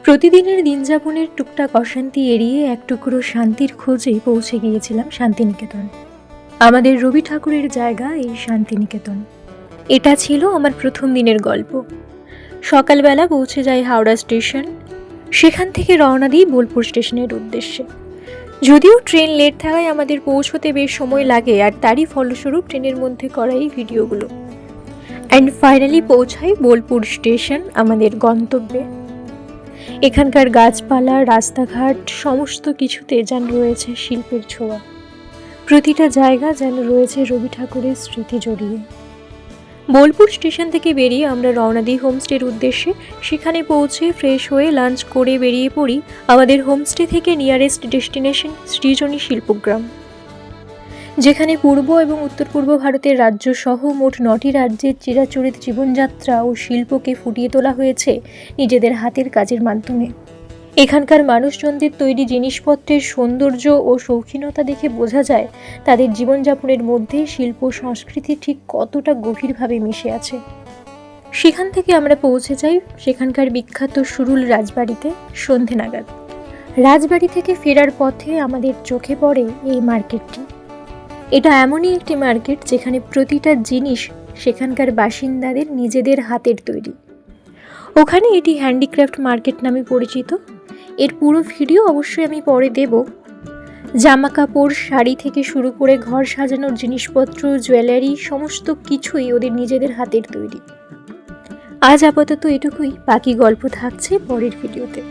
প্রতিদিনের দিনযাপনের টুকটাক অশান্তি এড়িয়ে এক টুকরো শান্তির খোঁজে পৌঁছে গিয়েছিলাম শান্তিনিকেতন। আমাদের রবি ঠাকুরের জায়গা এই শান্তিনিকেতন। এটা ছিল আমার প্রথম দিনের গল্প। সকালবেলা পৌঁছে যাই হাওড়া স্টেশন। সেখান থেকে রওনা দিই বোলপুর স্টেশনের উদ্দেশ্যে। যদিও ট্রেন লেট থাকায় আমাদের পৌঁছতে বেশ সময় লাগে, আর তারই ফলস্বরূপ ট্রেনের মধ্যে করা এই ভিডিওগুলো। অ্যান্ড ফাইনালি পৌঁছাই বোলপুর স্টেশন, আমাদের গন্তব্যে। এখানকার গাছপালা, রাস্তাঘাট সমস্ত কিছুতে যেন রয়েছে শিল্পের ছোঁয়া। প্রতিটা জায়গা যেন রয়েছে রবি ঠাকুরের স্মৃতি জড়িয়ে। বোলপুর স্টেশন থেকে বেরিয়ে আমরা রওনা দিই হোমস্টের উদ্দেশ্যে। সেখানে পৌঁছে ফ্রেশ হয়ে লাঞ্চ করে বেরিয়ে পড়ি আমাদের হোমস্টে থেকে নিয়ারেস্ট ডেস্টিনেশন সৃজনী শিল্পগ্রাম, যেখানে পূর্ব এবং উত্তর পূর্ব ভারতের রাজ্য সহ মোট 9টি রাজ্যের চিরাচরিত জীবনযাত্রা ও শিল্পকে ফুটিয়ে তোলা হয়েছে নিজেদের হাতের কাজের মাধ্যমে। এখানকার মানুষজনদের তৈরি জিনিসপত্রের সৌন্দর্য ও শৌখিনতা দেখে বোঝা যায় তাদের জীবনযাপনের মধ্যে শিল্প সংস্কৃতি ঠিক কতটা গভীরভাবে মিশে আছে। সেখান থেকে আমরা পৌঁছে যাই সেখানকার বিখ্যাত সুরুল রাজবাড়িতে সন্ধে নাগাদ। রাজবাড়ি থেকে ফেরার পথে আমাদের চোখে পড়ে এই মার্কেটটি। এটা এমনই একটি মার্কেট যেখানে প্রতিটা জিনিস সেখানকার বাসিন্দাদের নিজেদের হাতের তৈরি। ওখানে এটি হ্যান্ডিক্রাফট মার্কেট নামে পরিচিত। এর পুরো ভিডিও অবশ্যই আমি পরে দেব। জামা কাপড়, শাড়ি থেকে শুরু করে ঘর সাজানোর জিনিসপত্র, জুয়েলারি সমস্ত কিছুই ওদের নিজেদের হাতের তৈরি। আজ আপাতত এটুকুই, বাকি গল্প থাকছে পরের ভিডিওতে।